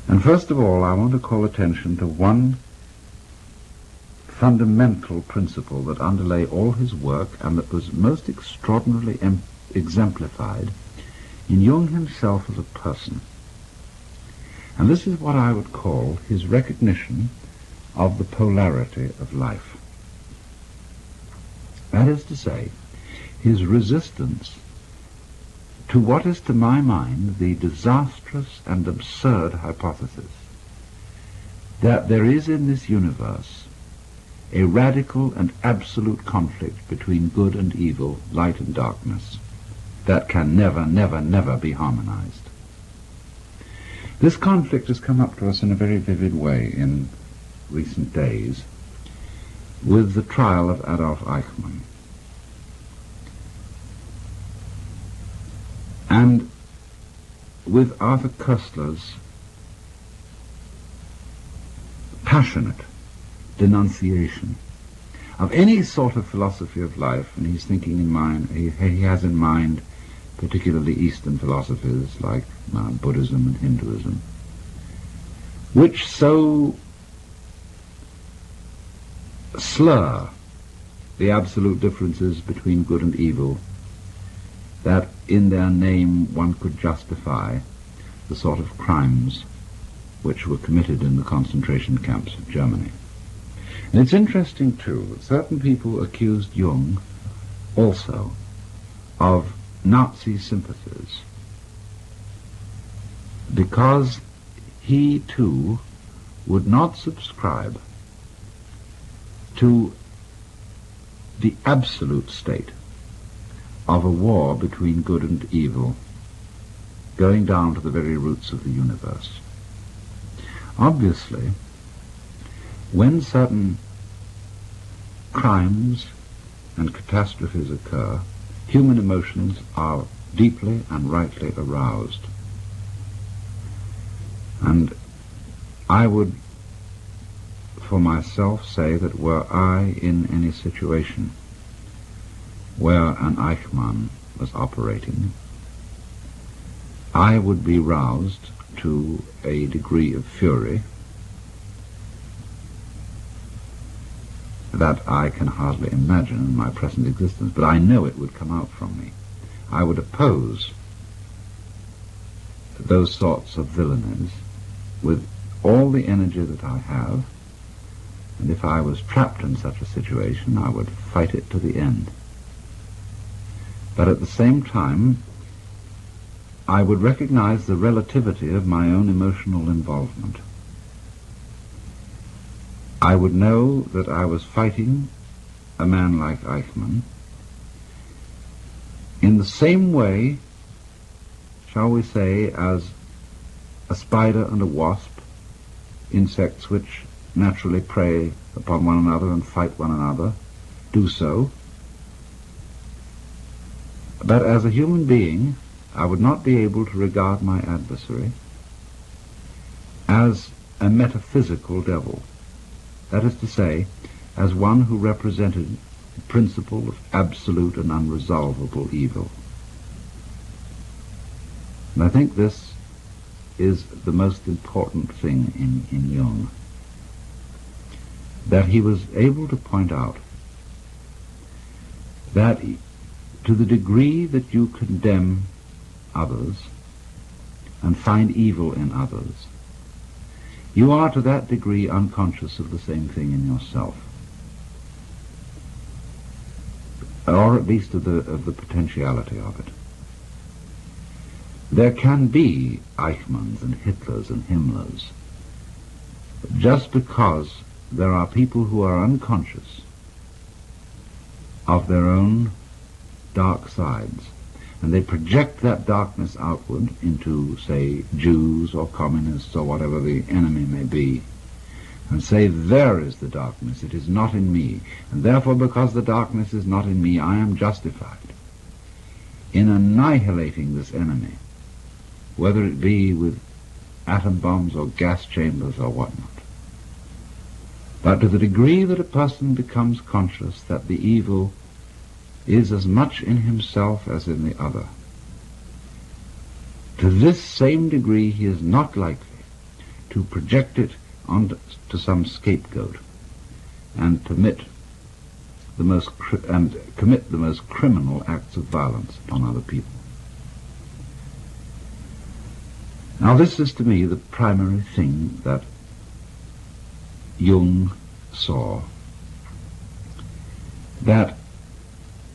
And first of all, I want to call attention to one fundamental principle that underlay all his work and that was most extraordinarily exemplified in Jung himself as a person. And this is what I would call his recognition of the polarity of life. That is to say, his resistance to what is to my mind the disastrous and absurd hypothesis that there is in this universe a radical and absolute conflict between good and evil, light and darkness, that can never, never, never be harmonized. This conflict has come up to us in a very vivid way in recent days with the trial of Adolf Eichmann. And with Arthur Koestler's passionate denunciation of any sort of philosophy of life, and he's thinking in mind, he has in mind particularly Eastern philosophies like Buddhism and Hinduism, which so slur the absolute differences between good and evil that in their name one could justify the sort of crimes which were committed in the concentration camps of Germany. And it's interesting, too, that certain people accused Jung also of Nazi sympathies because he, too, would not subscribe to the absolute state of a war between good and evil, going down to the very roots of the universe. Obviously, when certain crimes and catastrophes occur, human emotions are deeply and rightly aroused. And I would, for myself, say that were I in any situation where an Eichmann was operating, I would be roused to a degree of fury that I can hardly imagine in my present existence, but I know it would come out from me. I would oppose those sorts of villainies with all the energy that I have, and if I was trapped in such a situation, I would fight it to the end. But at the same time, I would recognize the relativity of my own emotional involvement. I would know that I was fighting a man like Eichmann in the same way, shall we say, as a spider and a wasp, insects which naturally prey upon one another and fight one another, do so. But as a human being, I would not be able to regard my adversary as a metaphysical devil. That is to say, as one who represented the principle of absolute and unresolvable evil. And I think this is the most important thing in Jung, that he was able to point out that to the degree that you condemn others and find evil in others, you are to that degree unconscious of the same thing in yourself, or at least of the potentiality of it. There can be Eichmanns and Hitlers and Himmlers just because there are people who are unconscious of their own dark sides, and they project that darkness outward into, say, Jews or communists or whatever the enemy may be, and say, there is the darkness, it is not in me, and therefore because the darkness is not in me, I am justified in annihilating this enemy, whether it be with atom bombs or gas chambers or whatnot. But to the degree that a person becomes conscious that the evil is as much in himself as in the other, to this same degree he is not likely to project it onto some scapegoat and commit the most criminal acts of violence upon other people. Now this is to me the primary thing that Jung saw, that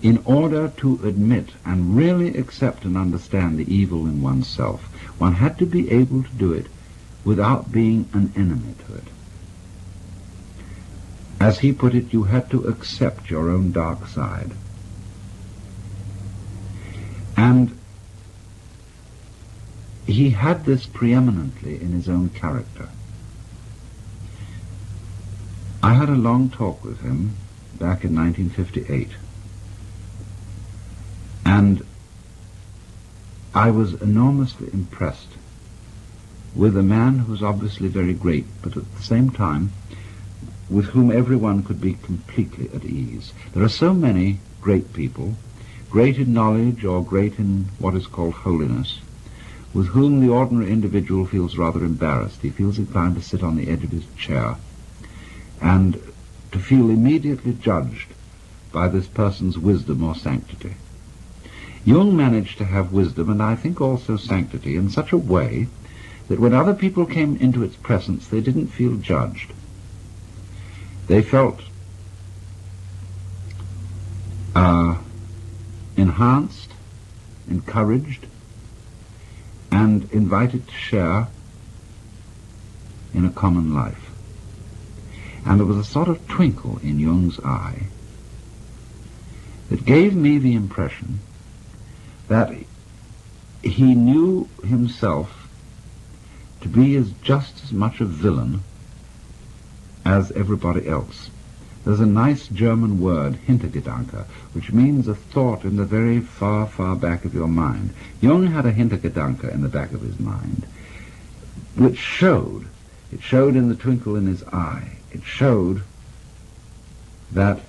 in order to admit and really accept and understand the evil in oneself, one had to be able to do it without being an enemy to it. As he put it, you had to accept your own dark side. And he had this preeminently in his own character. I had a long talk with him back in 1958, and I was enormously impressed with a man who was obviously very great, but at the same time with whom everyone could be completely at ease. There are so many great people, great in knowledge or great in what is called holiness, with whom the ordinary individual feels rather embarrassed. He feels inclined to sit on the edge of his chair and to feel immediately judged by this person's wisdom or sanctity. Jung managed to have wisdom, and I think also sanctity, in such a way that when other people came into its presence, they didn't feel judged. They felt enhanced, encouraged, and invited to share in a common life. And there was a sort of twinkle in Jung's eye that gave me the impression that he knew himself to be just as much a villain as everybody else. There's a nice German word, Hintergedanke, which means a thought in the very far, far back of your mind. Jung had a Hintergedanke in the back of his mind, which showed in the twinkle in his eye. It showed that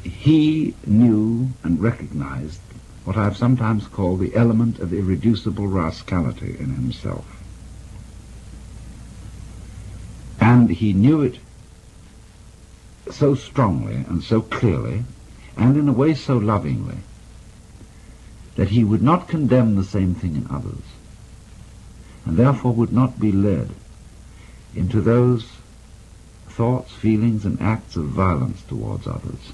he knew and recognized what I've sometimes called the element of irreducible rascality in himself. And he knew it so strongly and so clearly, and in a way so lovingly, that he would not condemn the same thing in others, and therefore would not be led into those thoughts, feelings, and acts of violence towards others,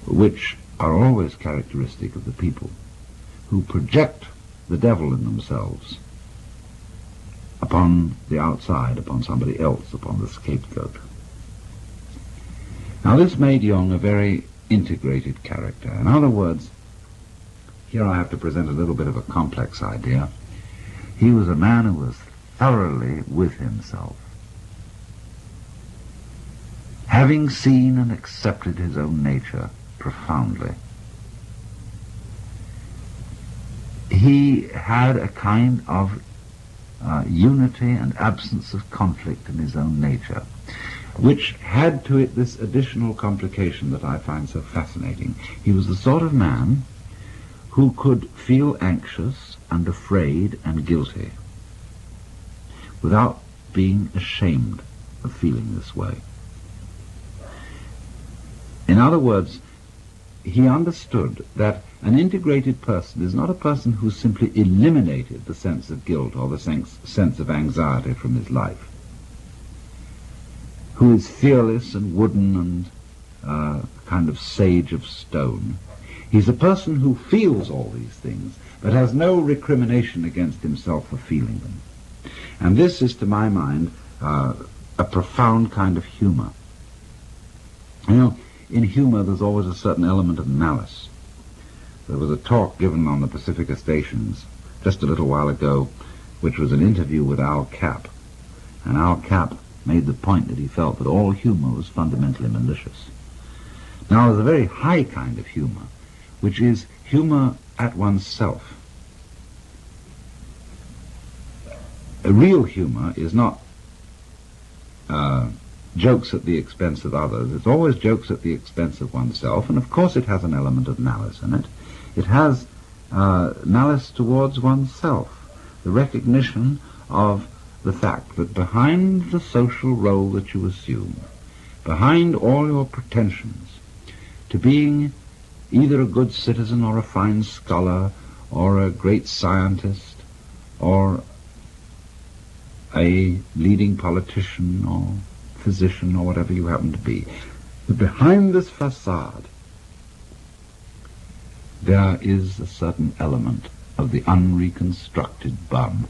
which are always characteristic of the people who project the devil in themselves upon the outside, upon somebody else, upon the scapegoat. Now this made Jung a very integrated character. In other words, here I have to present a little bit of a complex idea. He was a man who was thoroughly with himself, having seen and accepted his own nature profoundly. He had a kind of unity and absence of conflict in his own nature, which had to it this additional complication that I find so fascinating. He was the sort of man who could feel anxious and afraid and guilty without being ashamed of feeling this way. In other words, he understood that an integrated person is not a person who simply eliminated the sense of guilt or the sense of anxiety from his life, who is fearless and wooden and kind of sage of stone. He's a person who feels all these things, but has no recrimination against himself for feeling them. And this is, to my mind, a profound kind of humor. You know, in humor there's always a certain element of malice. There was a talk given on the Pacifica stations just a little while ago, which was an interview with Al Capp. And Al Capp made the point that he felt that all humor was fundamentally malicious. Now there's a very high kind of humor, which is humor at oneself. A real humor is not jokes at the expense of others. It's always jokes at the expense of oneself, and of course it has an element of malice in it. It has malice towards oneself, the recognition of the fact that behind the social role that you assume, behind all your pretensions to being either a good citizen or a fine scholar or a great scientist or a leading politician or physician or whatever you happen to be, behind this facade there is a certain element of the unreconstructed bum,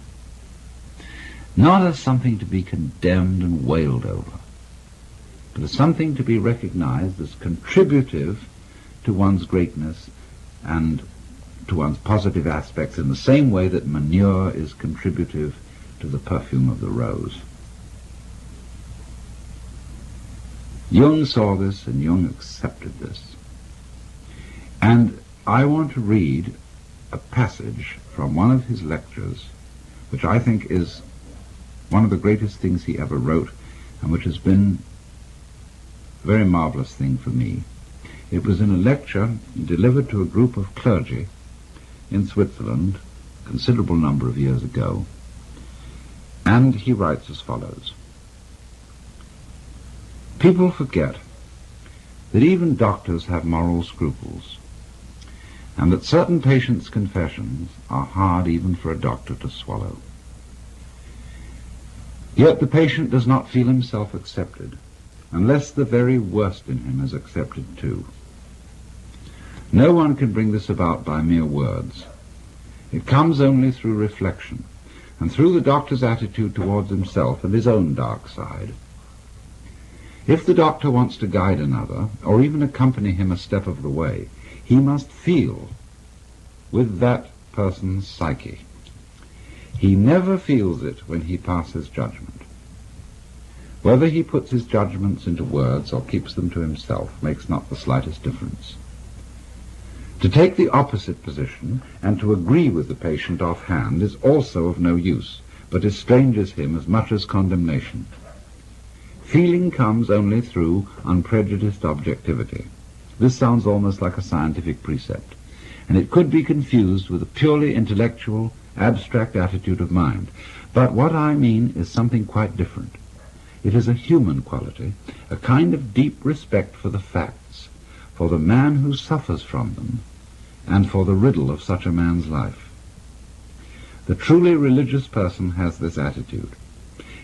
not as something to be condemned and wailed over, but as something to be recognized as contributive to one's greatness and to one's positive aspects in the same way that manure is contributive to the perfume of the rose. Jung saw this, and Jung accepted this. And I want to read a passage from one of his lectures, which I think is one of the greatest things he ever wrote, and which has been a very marvelous thing for me. It was in a lecture delivered to a group of clergy in Switzerland a considerable number of years ago, and he writes as follows: "People forget that even doctors have moral scruples, and that certain patients' confessions are hard even for a doctor to swallow. Yet the patient does not feel himself accepted, unless the very worst in him is accepted too. No one can bring this about by mere words. It comes only through reflection, and through the doctor's attitude towards himself and his own dark side. If the doctor wants to guide another, or even accompany him a step of the way, he must feel with that person's psyche. He never feels it when he passes judgment. Whether he puts his judgments into words or keeps them to himself makes not the slightest difference. To take the opposite position and to agree with the patient offhand is also of no use, but estranges him as much as condemnation. Feeling comes only through unprejudiced objectivity. This sounds almost like a scientific precept, and it could be confused with a purely intellectual, abstract attitude of mind. But what I mean is something quite different. It is a human quality, a kind of deep respect for the facts, for the man who suffers from them, and for the riddle of such a man's life. The truly religious person has this attitude.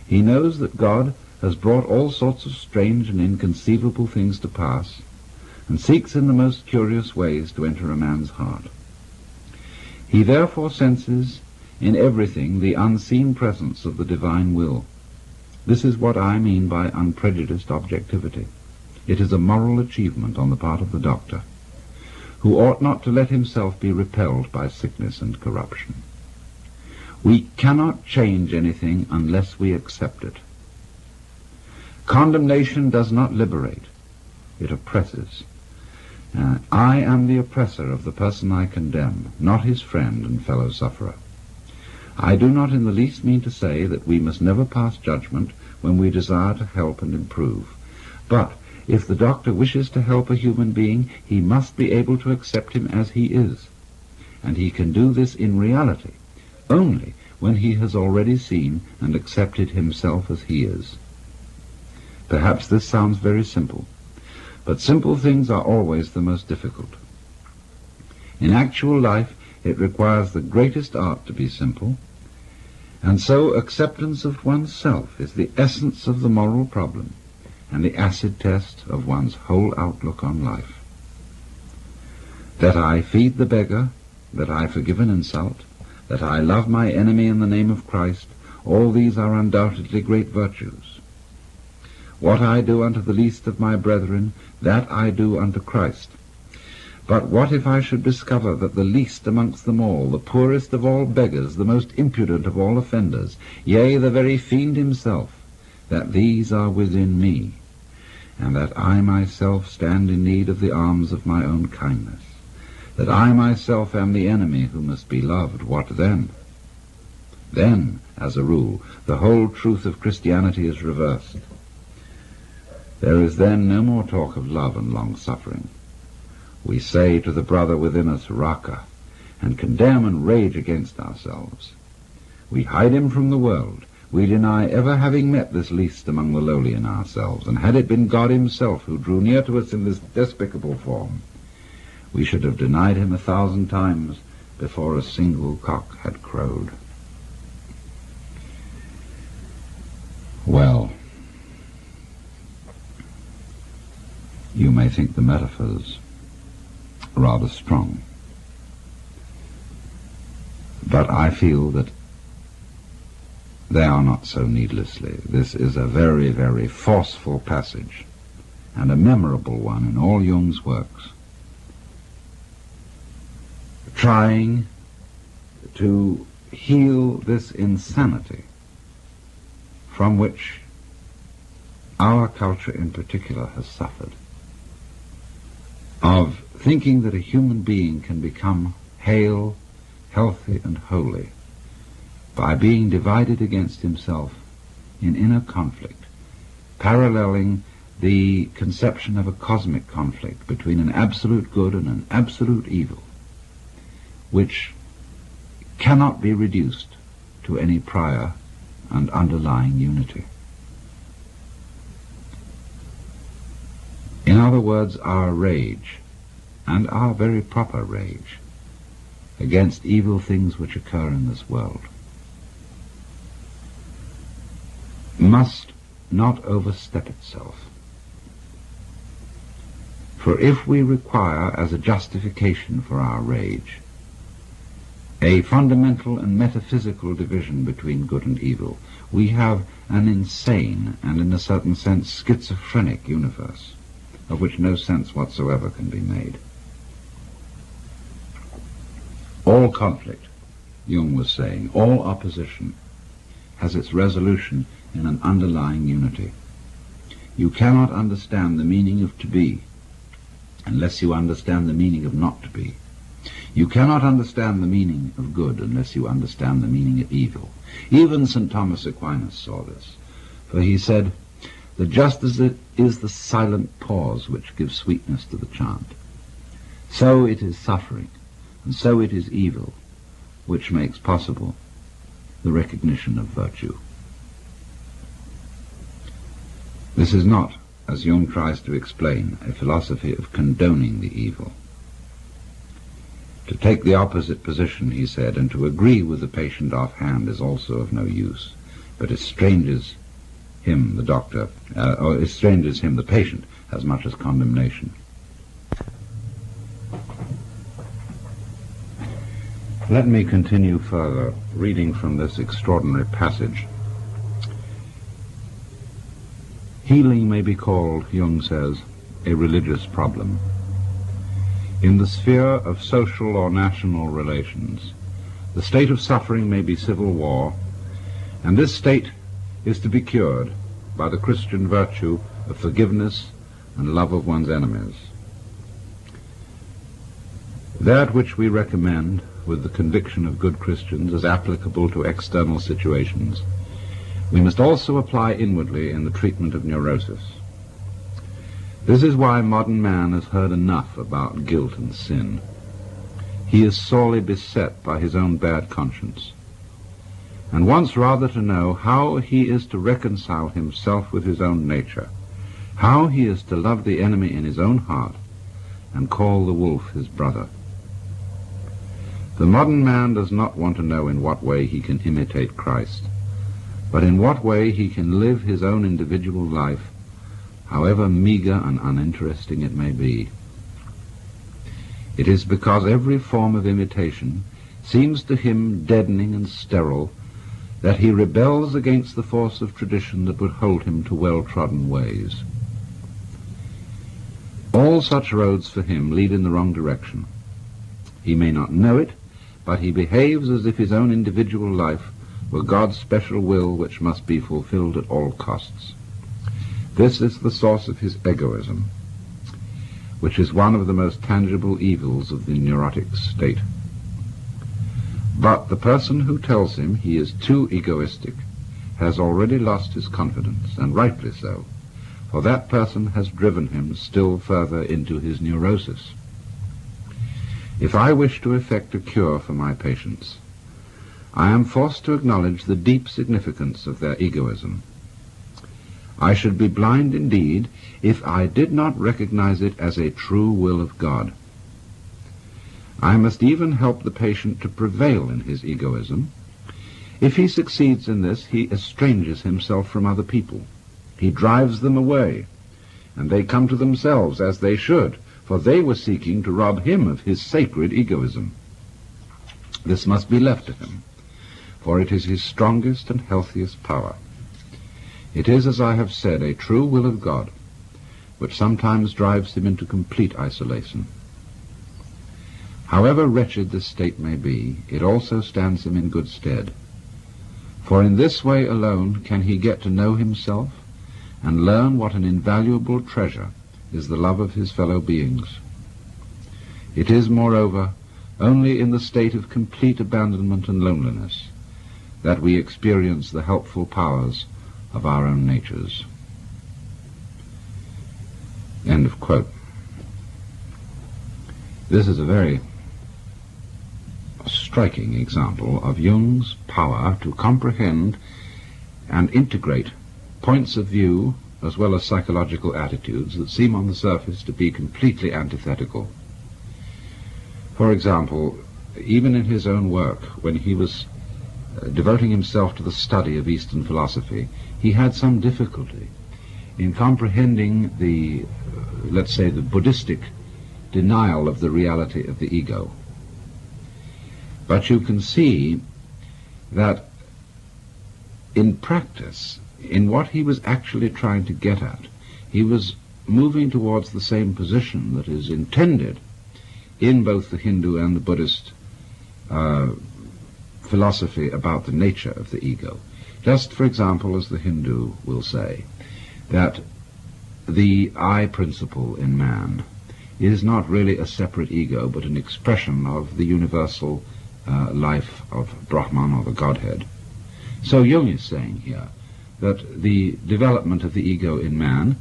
He knows that God has brought all sorts of strange and inconceivable things to pass, and seeks in the most curious ways to enter a man's heart. He therefore senses in everything the unseen presence of the divine will. This is what I mean by unprejudiced objectivity. It is a moral achievement on the part of the doctor, who ought not to let himself be repelled by sickness and corruption. We cannot change anything unless we accept it. Condemnation does not liberate, it oppresses. I am the oppressor of the person I condemn, not his friend and fellow sufferer. I do not in the least mean to say that we must never pass judgment when we desire to help and improve. But if the doctor wishes to help a human being, he must be able to accept him as he is. And he can do this in reality only when he has already seen and accepted himself as he is. Perhaps this sounds very simple, but simple things are always the most difficult. In actual life, it requires the greatest art to be simple, and so acceptance of oneself is the essence of the moral problem and the acid test of one's whole outlook on life. That I feed the beggar, that I forgive an insult, that I love my enemy in the name of Christ, all these are undoubtedly great virtues. What I do unto the least of my brethren, that I do unto Christ. But what if I should discover that the least amongst them all, the poorest of all beggars, the most impudent of all offenders, yea, the very fiend himself, that these are within me, and that I myself stand in need of the alms of my own kindness, that I myself am the enemy who must be loved, what then? Then, as a rule, the whole truth of Christianity is reversed. There is then no more talk of love and long-suffering. We say to the brother within us, Raka, and condemn and rage against ourselves. We hide him from the world. We deny ever having met this least among the lowly in ourselves, and had it been God himself who drew near to us in this despicable form, we should have denied him 1,000 times before a single cock had crowed. Well, you may think the metaphors rather strong, but I feel that they are not so needlessly. This is a very, very forceful passage, and a memorable one in all Jung's works, trying to heal this insanity from which our culture in particular has suffered, of thinking that a human being can become hale, healthy, and holy by being divided against himself in inner conflict, paralleling the conception of a cosmic conflict between an absolute good and an absolute evil, which cannot be reduced to any prior and underlying unity. In other words, our rage, and our very proper rage, against evil things which occur in this world, must not overstep itself. For if we require as a justification for our rage a fundamental and metaphysical division between good and evil, we have an insane and in a certain sense schizophrenic universe, of which no sense whatsoever can be made. All conflict, Jung was saying, all opposition has its resolution in an underlying unity. You cannot understand the meaning of to be unless you understand the meaning of not to be. You cannot understand the meaning of good unless you understand the meaning of evil. Even St. Thomas Aquinas saw this, for he said that just as it is the silent pause which gives sweetness to the chant, so it is suffering, and so it is evil, which makes possible the recognition of virtue. This is not, as Jung tries to explain, a philosophy of condoning the evil. To take the opposite position, he said, and to agree with the patient offhand is also of no use, but estranges him, the doctor, or estranges him, the patient, as much as condemnation. Let me continue further, reading from this extraordinary passage. Healing may be called, Jung says, a religious problem. In the sphere of social or national relations, the state of suffering may be civil war, and this state is to be cured by the Christian virtue of forgiveness and love of one's enemies. That which we recommend with the conviction of good Christians as applicable to external situations, we must also apply inwardly in the treatment of neurosis. This is why modern man has heard enough about guilt and sin. He is sorely beset by his own bad conscience, and wants rather to know how he is to reconcile himself with his own nature, how he is to love the enemy in his own heart, and call the wolf his brother. The modern man does not want to know in what way he can imitate Christ, but in what way he can live his own individual life, however meager and uninteresting it may be. It is because every form of imitation seems to him deadening and sterile that he rebels against the force of tradition that would hold him to well-trodden ways. All such roads for him lead in the wrong direction. He may not know it, but he behaves as if his own individual life were God's special will which must be fulfilled at all costs. This is the source of his egoism, which is one of the most tangible evils of the neurotic state. But the person who tells him he is too egoistic has already lost his confidence, and rightly so, for that person has driven him still further into his neurosis. If I wish to effect a cure for my patients, I am forced to acknowledge the deep significance of their egoism. I should be blind indeed if I did not recognize it as a true will of God. I must even help the patient to prevail in his egoism. If he succeeds in this, he estranges himself from other people. He drives them away, and they come to themselves, as they should, for they were seeking to rob him of his sacred egoism. This must be left to him, for it is his strongest and healthiest power. It is, as I have said, a true will of God, which sometimes drives him into complete isolation. However wretched this state may be, it also stands him in good stead, for in this way alone can he get to know himself and learn what an invaluable treasure is the love of his fellow beings. It is, moreover, only in the state of complete abandonment and loneliness that we experience the helpful powers of our own natures. End of quote. This is a very striking example of Jung's power to comprehend and integrate points of view as well as psychological attitudes that seem on the surface to be completely antithetical. For example, even in his own work, when he was devoting himself to the study of Eastern philosophy, he had some difficulty in comprehending the, let's say, the Buddhistic denial of the reality of the ego. But you can see that in practice, in what he was actually trying to get at, he was moving towards the same position that is intended in both the Hindu and the Buddhist philosophy about the nature of the ego. Just, for example, as the Hindu will say, that the I principle in man is not really a separate ego, but an expression of the universal life of Brahman, or the Godhead. So Jung is saying here that the development of the ego in man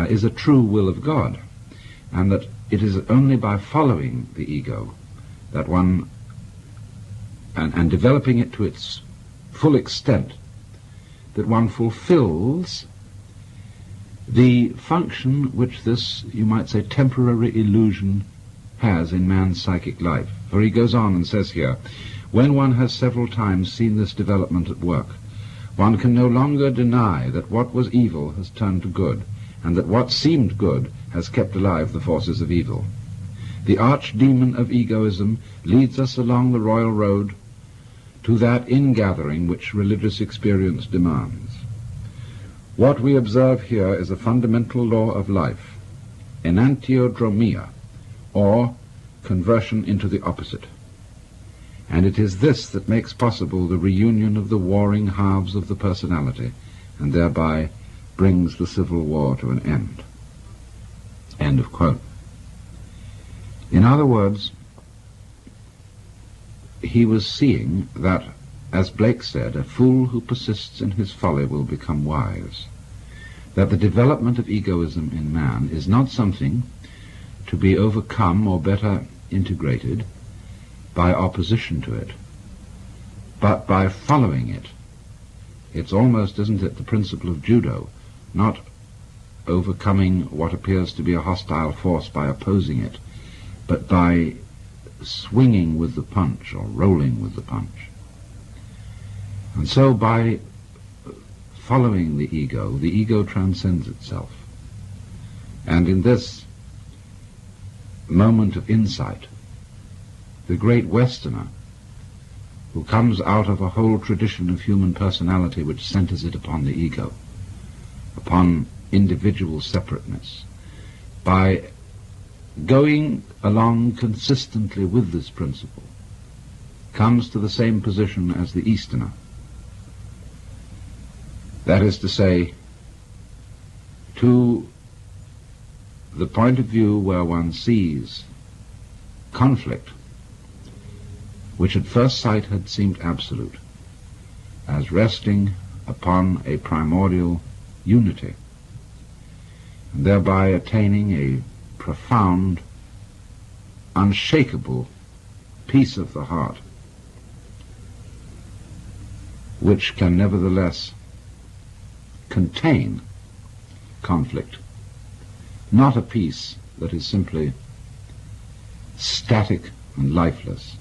is a true will of God, and that it is only by following the ego that one, and developing it to its full extent, that one fulfills the function which this, you might say, temporary illusion has in man's psychic life. For he goes on and says here, when one has several times seen this development at work, one can no longer deny that what was evil has turned to good, and that what seemed good has kept alive the forces of evil. The archdemon of egoism leads us along the royal road to that ingathering which religious experience demands. What we observe here is a fundamental law of life, enantiodromia, or conversion into the opposite. And it is this that makes possible the reunion of the warring halves of the personality, and thereby brings the civil war to an end. End of quote. In other words, he was seeing that, as Blake said, a fool who persists in his folly will become wise, that the development of egoism in man is not something to be overcome or better integrated by opposition to it, but by following it. It's almost, isn't it, the principle of judo, not overcoming what appears to be a hostile force by opposing it, but by swinging with the punch or rolling with the punch. And so by following the ego transcends itself. And in this moment of insight, the great Westerner, who comes out of a whole tradition of human personality which centers it upon the ego, upon individual separateness, by going along consistently with this principle, comes to the same position as the Easterner. That is to say, to the point of view where one sees conflict, which at first sight had seemed absolute, as resting upon a primordial unity, and thereby attaining a profound, unshakable peace of the heart. which can nevertheless contain conflict, not a peace that is simply static and lifeless,